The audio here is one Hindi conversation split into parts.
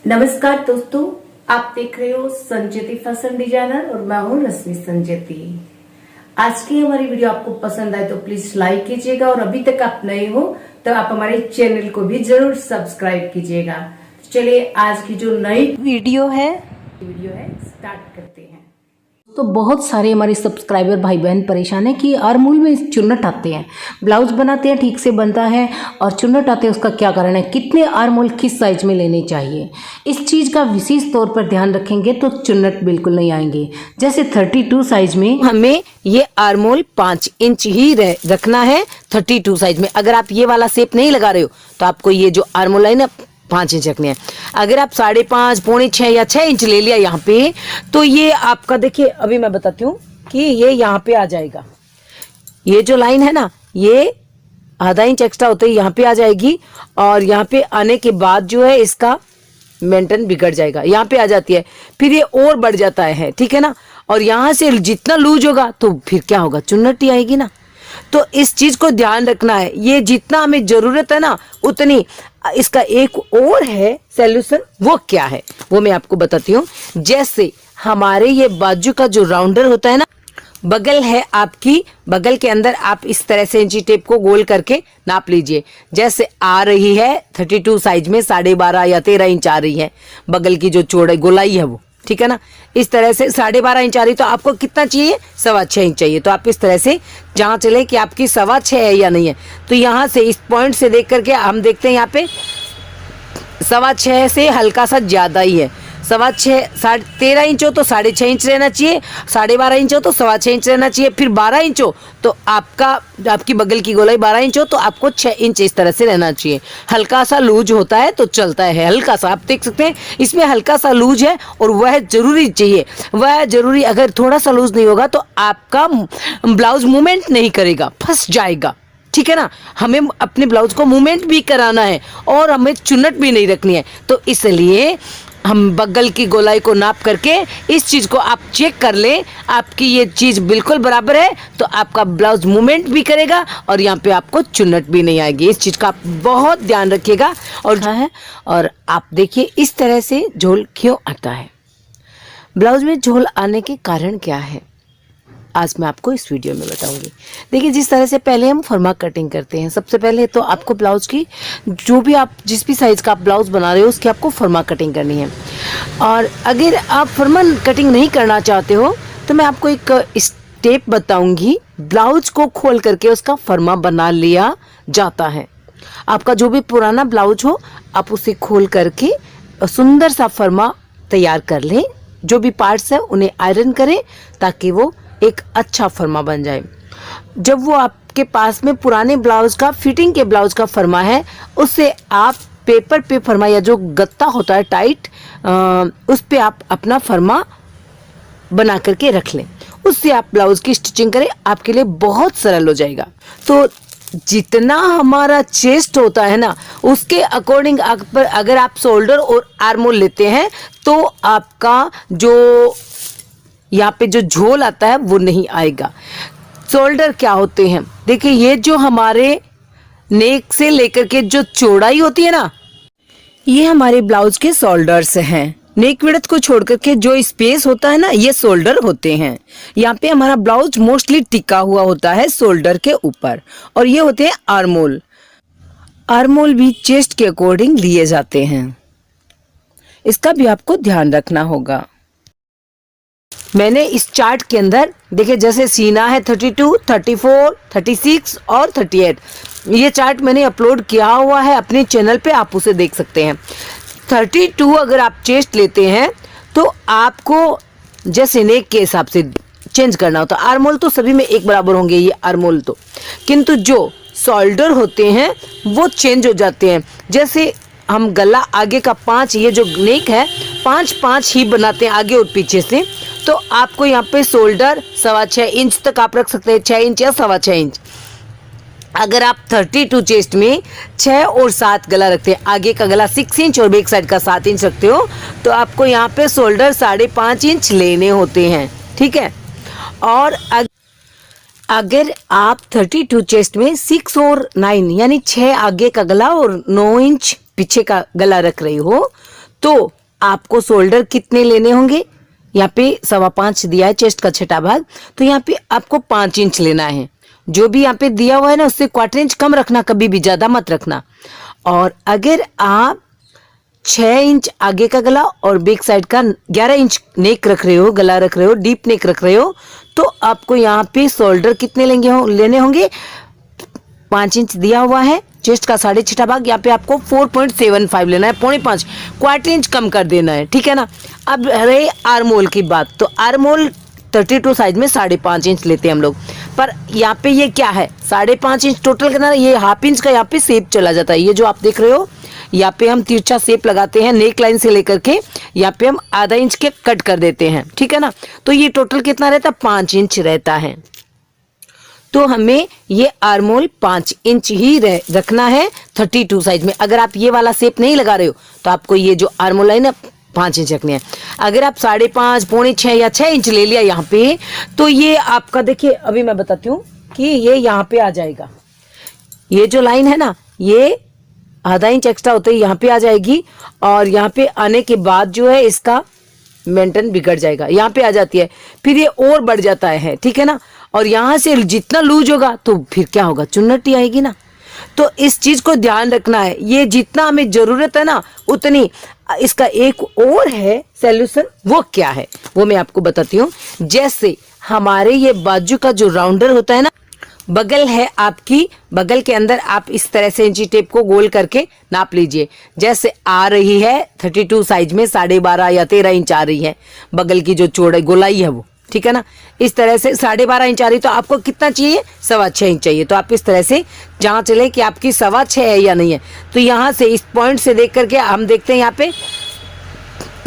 नमस्कार दोस्तों, आप देख रहे हो संजेती फैशन डिजाइनर और मैं हूं रश्मि संजेती। आज की हमारी वीडियो आपको पसंद आए तो प्लीज लाइक कीजिएगा और अभी तक आप नए हो तो आप हमारे चैनल को भी जरूर सब्सक्राइब कीजिएगा। चलिए आज की जो नई वीडियो है स्टार्ट करते हैं। तो बहुत सारे हमारे सब्सक्राइबर भाई बहन परेशान है कि आरमूल में चुन्नट आते हैं, ब्लाउज बनाते हैं ठीक से बनता है और चुन्नट आते हैं, उसका क्या कारण है, कितने आरमूल किस साइज में लेने चाहिए। इस चीज़ का विशेष तौर पर ध्यान रखेंगे तो चुन्नट बिल्कुल नहीं आएंगे। जैसे 32 साइज में हमें ये आरमोल 5 इंच ही रखना है। 32 साइज में अगर आप ये वाला शेप नहीं लगा रहे हो तो आपको ये जो आरमोल है ना 5 इंच रखने हैं। अगर आप 5.5, पौने 6 या 6 इंच ले लिया यहाँ पे तो ये आपका देखिए, अभी मैं बताती हूँ कि ये यहाँ पे आ जाएगा। ये जो लाइन है ना ये आधा इंच एक्स्ट्रा होते ही यहाँ पे आ जाएगी और यहाँ पे आने के बाद जो है इसका मेंटेन बिगड़ जाएगा, यहाँ पे आ जाती है, फिर ये और बढ़ जाता है, ठीक है ना। और यहाँ से जितना लूज होगा तो फिर क्या होगा, चुन्नट ही आएगी ना। तो इस चीज को ध्यान रखना है, ये जितना हमें जरूरत है ना उतनी। इसका एक और है सॉल्यूशन, वो क्या है वो मैं आपको बताती हूँ। जैसे हमारे ये बाजू का जो राउंडर होता है ना, बगल है आपकी, बगल के अंदर आप इस तरह से इंची टेप को गोल करके नाप लीजिए। जैसे आ रही है 32 साइज में 12.5 या 13 इंच आ रही है बगल की जो चौड़ाई गोलाई है वो, ठीक है ना। इस तरह से 12.5 इंच आ रही तो आपको कितना चाहिए, 6.25 इंच चाहिए। तो आप इस तरह से जहाँ चले कि आपकी 6.25 है या नहीं है। तो यहाँ से इस पॉइंट से देख करके हम देखते हैं यहाँ पे 6.25 से हल्का सा ज्यादा ही है। 6.25 13 इंच हो तो 6.5 इंच रहना चाहिए, 12.5 इंच हो तो 6.25 इंच रहना चाहिए, फिर 12 इंच हो तो आपकी बगल की गोलाई 12 इंच हो तो आपको 6 इंच इस तरह से रहना चाहिए। हल्का सा लूज होता है तो चलता है, हल्का सा आप देख सकते हैं इसमें हल्का सा लूज है और वह जरूरी चाहिए, वह जरूरी। अगर थोड़ा सा लूज नहीं होगा तो आपका ब्लाउज मूवमेंट नहीं करेगा, फंस जाएगा, ठीक है ना। हमें अपने ब्लाउज को मूवमेंट भी कराना है और हमें चुन्नट भी नहीं रखनी है। तो इसलिए हम बगल की गोलाई को नाप करके इस चीज को आप चेक कर लें, आपकी ये चीज बिल्कुल बराबर है तो आपका ब्लाउज मूवमेंट भी करेगा और यहाँ पे आपको चुन्नट भी नहीं आएगी। इस चीज का आप बहुत ध्यान रखिएगा। और आप देखिए इस तरह से झोल क्यों आता है, ब्लाउज में झोल आने के कारण क्या है, आज मैं आपको इस वीडियो में बताऊंगी। देखिए जिस तरह से पहले हम फर्मा कटिंग करते हैं, सबसे पहले तो आपको ब्लाउज की जो भी आप जिस भी साइज का आप ब्लाउज बना रहे हो उसकी आपको फर्मा कटिंग करनी है। और अगर आप फर्मा कटिंग नहीं करना चाहते हो तो मैं आपको एक स्टेप बताऊंगी। ब्लाउज को खोल करके उसका फर्मा बना लिया जाता है। आपका जो भी पुराना ब्लाउज हो आप उसे खोल करके सुंदर सा फर्मा तैयार कर लें। जो भी पार्ट्स है उन्हें आयरन करें ताकि वो एक अच्छा फर्मा बन जाए। जब वो आपके पास में पुराने ब्लाउज का फिटिंग के ब्लाउज का फर्मा है उससे आप पेपर पे फर्मा या जो गत्ता होता है टाइट उस पे आप अपना फर्मा बना करके रख लें। उससे आप ब्लाउज की स्टिचिंग करें, आपके लिए बहुत सरल हो जाएगा। तो जितना हमारा चेस्ट होता है ना उसके अकॉर्डिंग अगर आप शोल्डर और आर्मोल लेते हैं तो आपका जो यहाँ पे जो झोल आता है वो नहीं आएगा। शोल्डर क्या होते हैं, देखिए ये जो हमारे नेक से लेकर के जो चौड़ाई होती है ना ये हमारे ब्लाउज के शोल्डर्स हैं। नेक विड्थ को छोड़ करके जो स्पेस होता है ना ये शोल्डर होते हैं। यहाँ पे हमारा ब्लाउज मोस्टली टिका हुआ होता है शोल्डर के ऊपर और ये होते हैं आर्मोल। आर्मोल भी चेस्ट के अकॉर्डिंग लिए जाते हैं, इसका भी आपको ध्यान रखना होगा। मैंने इस चार्ट के अंदर देखिए जैसे सीना है 32, 34, 36 और 38, ये चार्ट मैंने अपलोड किया हुआ है अपने चैनल पे, आप उसे देख सकते हैं। 32 अगर आप चेस्ट लेते हैं तो आपको जैसे नेक के हिसाब से चेंज करना होता है। आर्मोल तो सभी में एक बराबर होंगे ये आर्मोल तो, किंतु जो शोल्डर होते हैं वो चेंज हो जाते हैं। जैसे हम गला आगे का 5, ये जो नेक है 5-5 ही बनाते हैं आगे और पीछे से, तो आपको यहाँ पे शोल्डर 6.25 इंच तक आप रख सकते हैं, 6 इंच या 6.25 इंच। अगर आप 32 चेस्ट में 6 और 7 गला रखते हैं, आगे का गला 6 इंच और बैक साइड का 7 इंच रखते हो तो आपको यहाँ पे शोल्डर 5.5 इंच लेने होते हैं, ठीक है। और अगर आप 32 चेस्ट में 6 और 9 यानी 6 आगे का गला और 9 इंच पीछे का गला रख रही हो तो आपको शोल्डर कितने लेने होंगे? यहाँ पे 5.25 दिया है चेस्ट का छठा भाग, तो यहाँ पे आपको 5 इंच लेना है। जो भी यहाँ पे दिया हुआ है ना उससे 1/4 इंच कम रखना, कभी भी ज्यादा मत रखना। और अगर आप 6 इंच आगे का गला और बैक साइड का 11 इंच नेक रख रहे हो, गला रख रहे हो, डीप नेक रख रहे हो, तो आपको यहाँ पे शोल्डर कितने लेने होंगे? 5 इंच दिया हुआ है, चेस्ट का 6.5 भाग, यहाँ पे आपको 4.75 लेना है, 4.5, 1/4 इंच कम कर देना है, ठीक है ना। अब रही आर्मोल की बात, तो आर्मोल 32 साइज में 5.5 इंच लेते हैं हम लोग, पर यहाँ पे ये क्या है 5.5 इंच टोटल करना, ये 1/2 इंच का यहाँ पे शेप चला जाता है। ये जो आप देख रहे हो यहाँ पे हम तिरछा शेप लगाते हैं, नेक लाइन से लेकर के यहाँ पे हम आधा इंच के कट कर देते हैं, ठीक है ना। तो ये टोटल कितना रहता है? 5 इंच रहता है। तो हमें ये आर्मोल 5 इंच ही रखना है 32 साइज में। अगर आप ये वाला शेप नहीं लगा रहे हो तो आपको ये जो आर्मोल है ना 5 इंच रखनी है। अगर आप 5.5, 5.25 या 6 इंच ले लिया यहाँ पे, तो ये आपका देखिए, अभी मैं बताती हूँ कि ये यहाँ पे आ जाएगा। ये जो लाइन है ना, ये आधा इंच एक्स्ट्रा होते ही यहाँ पे आ जाएगी, और यहाँ पे आने के बाद जो है इसका मेंटेन बिगड़ जाएगा, यहाँ पे आ जाती है, फिर ये और बढ़ जाता है, ठीक है ना। और यहाँ से जितना लूज होगा तो फिर क्या होगा? चुन्नटी आएगी ना। तो इस चीज को ध्यान रखना है, ये जितना हमें जरूरत है ना उतनी। इसका एक और है सॉल्यूशन, वो क्या है वो मैं आपको बताती हूँ। जैसे हमारे ये बाजू का जो राउंडर होता है ना, बगल है आपकी, बगल के अंदर आप इस तरह से इंची टेप को गोल करके नाप लीजिए। जैसे आ रही है 32 साइज में 12.5 या 13 इंच आ रही है बगल की जो चौड़ाई गोलाई है वो, ठीक है ना। इस तरह से 12.5 इंच आ रही, तो आपको कितना चाहिए? 6.25 इंच चाहिए। तो आप इस तरह से जहाँ चले कि आपकी 6.25 है या नहीं है, तो यहाँ से इस पॉइंट से देख करके हम देखते हैं यहाँ पे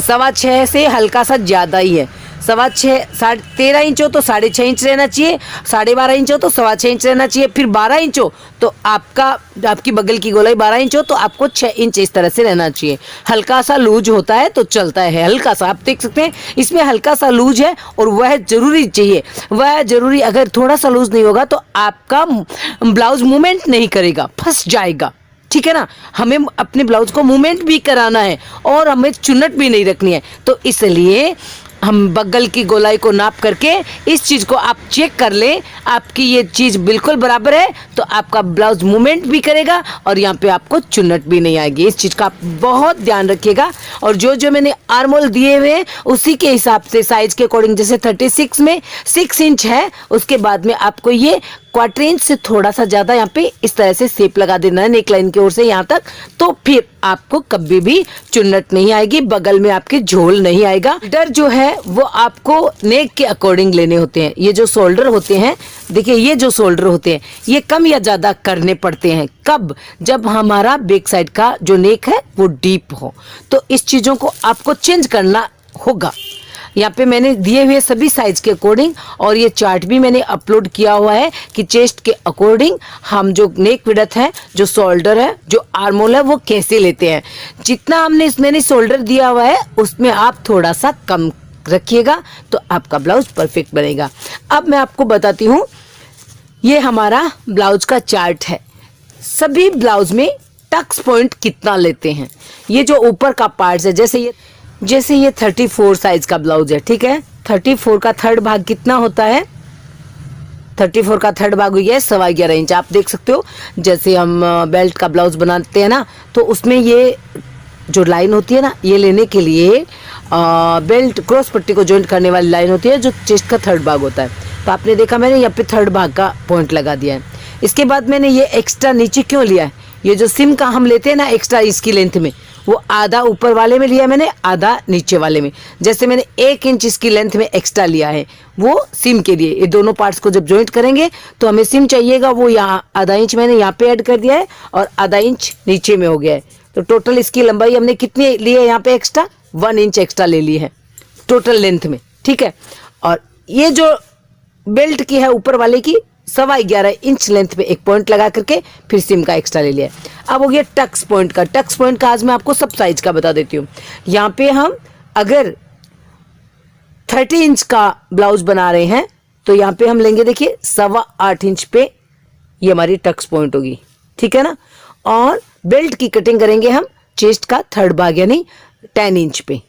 6.25 से हल्का सा ज्यादा ही है। 6.25, 13 इंच हो तो 6.5 इंच रहना चाहिए, 12.5 इंच हो तो 6.25 इंच रहना चाहिए, फिर 12 इंच हो तो आपकी बगल की गोलाई 12 इंच हो तो आपको 6 इंच इस तरह से रहना चाहिए। हल्का सा लूज होता है तो चलता है, हल्का सा, आप देख सकते हैं इसमें हल्का सा लूज है, और वह जरूरी चाहिए, वह जरूरी। अगर थोड़ा सा लूज नहीं होगा तो आपका ब्लाउज मूवमेंट नहीं करेगा, फंस जाएगा, ठीक है ना। हमें अपने ब्लाउज को मूवमेंट भी कराना है और हमें चुन्नट भी नहीं रखनी है। तो इसलिए हम बगल की गोलाई को नाप करके इस चीज को आप चेक कर लें, आपकी ये चीज बिल्कुल बराबर है तो आपका ब्लाउज मूवमेंट भी करेगा और यहाँ पे आपको चुन्नट भी नहीं आएगी। इस चीज का आप बहुत ध्यान रखिएगा। और जो जो मैंने आर्मोल दिए हुए हैं उसी के हिसाब से साइज के अकॉर्डिंग, जैसे 36 में 6 इंच है, उसके बाद में आपको ये 1/4 इंच से थोड़ा सा ज्यादा यहाँ पे इस तरह से शेप लगा देना है नेक लाइन की ओर से यहाँ तक, तो फिर आपको कभी भी चुन्नट नहीं आएगी, बगल में आपके झोल नहीं आएगा। डर जो है वो आपको नेक के अकॉर्डिंग लेने होते हैं। ये जो शोल्डर होते हैं, देखिए ये जो शोल्डर होते हैं ये कम या ज्यादा करने पड़ते हैं। कब? जब हमारा बैक साइड का जो नेक है वो डीप हो, तो इस चीजों को आपको चेंज करना होगा। यहाँ पे मैंने दिए हुए सभी साइज के अकॉर्डिंग, और ये चार्ट भी मैंने अपलोड किया हुआ है कि चेस्ट के अकॉर्डिंग हम जो नेक विड्थ है, जो शोल्डर है, जो आर्मोल है, वो कैसे लेते हैं। जितना मैंने शोल्डर दिया हुआ है उसमें आप थोड़ा सा कम रखिएगा तो आपका ब्लाउज परफेक्ट बनेगा। अब मैं आपको बताती हूँ, ये हमारा ब्लाउज का चार्ट है। सभी ब्लाउज में टक्स पॉइंट कितना लेते हैं, ये जो ऊपर का पार्ट है, जैसे ये 34 साइज का ब्लाउज है, ठीक है। 34 का थर्ड भाग कितना होता है? 34 का थर्ड भाग हो गया 11.25 इंच। आप देख सकते हो जैसे हम बेल्ट का ब्लाउज बनाते हैं ना, तो उसमें ये जो लाइन होती है ना, ये लेने के लिए बेल्ट क्रॉस पट्टी को जॉइंट करने वाली लाइन होती है जो चेस्ट का थर्ड भाग होता है। तो आपने देखा मैंने यहाँ पे थर्ड भाग का पॉइंट लगा दिया है। इसके बाद मैंने ये एक्स्ट्रा नीचे क्यों लिया है? ये जो सिम का हम लेते हैं ना एक्स्ट्रा इसकी लेंथ में, वो आधा ऊपर वाले में लिया मैंने, आधा नीचे वाले में। जैसे मैंने 1 इंच इसकी लेंथ में एक्स्ट्रा लिया है वो सिम के लिए। ये दोनों पार्ट्स को जब जॉइंट करेंगे तो हमें सिम चाहिएगा, वो यहाँ आधा इंच मैंने यहाँ पे ऐड कर दिया है और आधा इंच नीचे में हो गया है। तो टोटल इसकी लंबाई हमने कितनी ली है यहाँ पे एक्स्ट्रा? 1 इंच एक्स्ट्रा ले ली है टोटल लेंथ में, ठीक है। और ये जो बेल्ट की है ऊपर वाले की 11.25 इंच लेंथ पे एक पॉइंट लगा करके फिर सिम का एक्स्ट्रा ले लिया। अब हो गया टक्स पॉइंट का। टक्स पॉइंट का आज मैं आपको सब साइज का बता देती हूँ। यहाँ पे हम अगर 30 इंच का ब्लाउज बना रहे हैं तो यहाँ पे हम लेंगे, देखिए 8.25 इंच पे ये हमारी टक्स पॉइंट होगी, ठीक है ना। और बेल्ट की कटिंग करेंगे हम चेस्ट का थर्ड भाग यानी 10 इंच पे।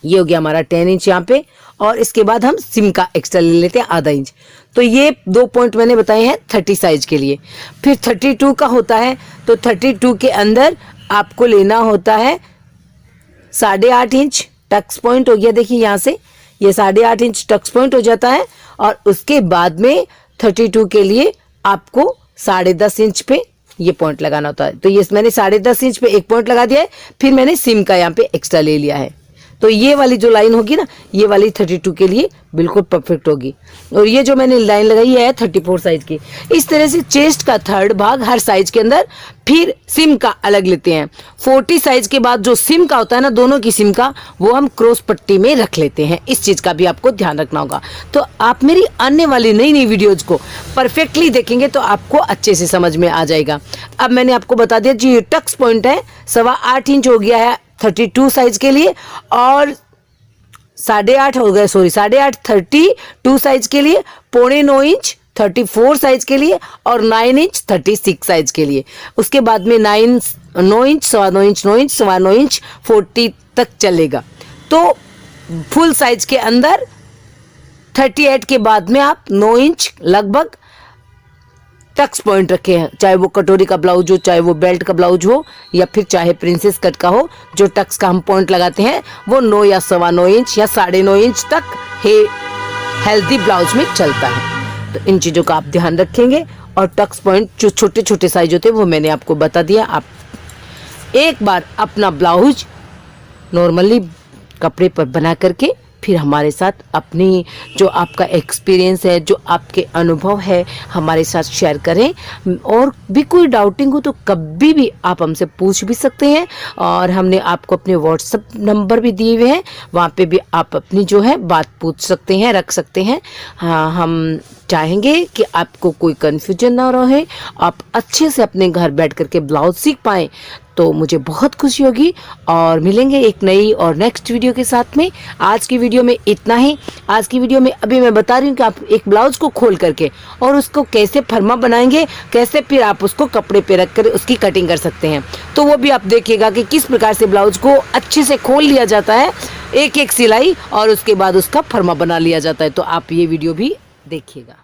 ये हो गया हमारा 10 इंच यहाँ पे, और इसके बाद हम सिम का एक्स्ट्रा ले लेते हैं आधा इंच। तो ये 2 पॉइंट मैंने बताए हैं 30 साइज के लिए। फिर 32 का होता है, तो 32 के अंदर आपको लेना होता है 8.5 इंच टक्स पॉइंट हो गया। देखिए यहाँ से ये 8.5 इंच टक्स पॉइंट हो जाता है, और उसके बाद में 32 के लिए आपको 10.5 इंच पे ये पॉइंट लगाना होता है। तो ये मैंने 10.5 इंच पे एक पॉइंट लगा दिया है, फिर मैंने सिम का यहाँ पे एक्स्ट्रा ले लिया है। तो ये वाली जो लाइन होगी ना, ये वाली 32 के लिए बिल्कुल परफेक्ट होगी। और ये जो मैंने लाइन लगाई है 34 साइज की। इस तरह से चेस्ट का थर्ड भाग हर साइज के अंदर, फिर सिम का अलग लेते हैं। 40 साइज के बाद जो सिम का होता है ना, दोनों की सिम का, वो हम क्रॉस पट्टी में रख लेते हैं। इस चीज का भी आपको ध्यान रखना होगा। तो आप मेरी आने वाली नई नई वीडियोज को परफेक्टली देखेंगे तो आपको अच्छे से समझ में आ जाएगा। अब मैंने आपको बता दिया जी, ये टक्स पॉइंट है 8.25 इंच हो गया है 32 साइज के लिए, और 8.5 हो गया, सॉरी 8.5 32 साइज के लिए, 9.25 इंच 34 साइज के लिए, और 9 इंच 36 साइज के लिए। उसके बाद में 9 inch 9 inch 9.25 inch 9 inch 9.25 inch 40 तक चलेगा। तो फुल साइज के अंदर 38 के बाद में आप 9 इंच लगभग टक्स पॉइंट रखे हैं, चाहे वो कटोरी का ब्लाउज हो, चाहे वो बेल्ट का ब्लाउज हो, या फिर चाहे प्रिंसेस कट का हो। जो टक्स का हम पॉइंट लगाते हैं वो 9 या 9.25 इंच या 9.5 इंच तक हेल्दी ब्लाउज में चलता है। तो इन चीज़ों का आप ध्यान रखेंगे। और टक्स पॉइंट जो छोटे छोटे साइज होते हैं वो मैंने आपको बता दिया। आप एक बार अपना ब्लाउज नॉर्मली कपड़े पर बना करके फिर हमारे साथ अपनी जो आपका एक्सपीरियंस है, जो आपके अनुभव है, हमारे साथ शेयर करें। और भी कोई डाउटिंग हो तो कभी भी आप हमसे पूछ भी सकते हैं, और हमने आपको अपने व्हाट्सएप नंबर भी दिए हुए हैं, वहाँ पे भी आप अपनी जो है बात पूछ सकते हैं, रख सकते हैं। हाँ, हम चाहेंगे कि आपको कोई कन्फ्यूजन ना रहे, आप अच्छे से अपने घर बैठ करके ब्लाउज सीख पाएँ, तो मुझे बहुत खुशी होगी। और मिलेंगे एक नई और नेक्स्ट वीडियो के साथ में। आज की वीडियो में इतना ही। आज की वीडियो में अभी मैं बता रही हूँ कि आप एक ब्लाउज को खोल करके और उसको कैसे फरमा बनाएंगे, कैसे फिर आप उसको कपड़े पे रख कर उसकी कटिंग कर सकते हैं। तो वो भी आप देखिएगा कि किस प्रकार से ब्लाउज को अच्छे से खोल लिया जाता है, एक एक सिलाई, और उसके बाद उसका फरमा बना लिया जाता है। तो आप ये वीडियो भी देखिएगा।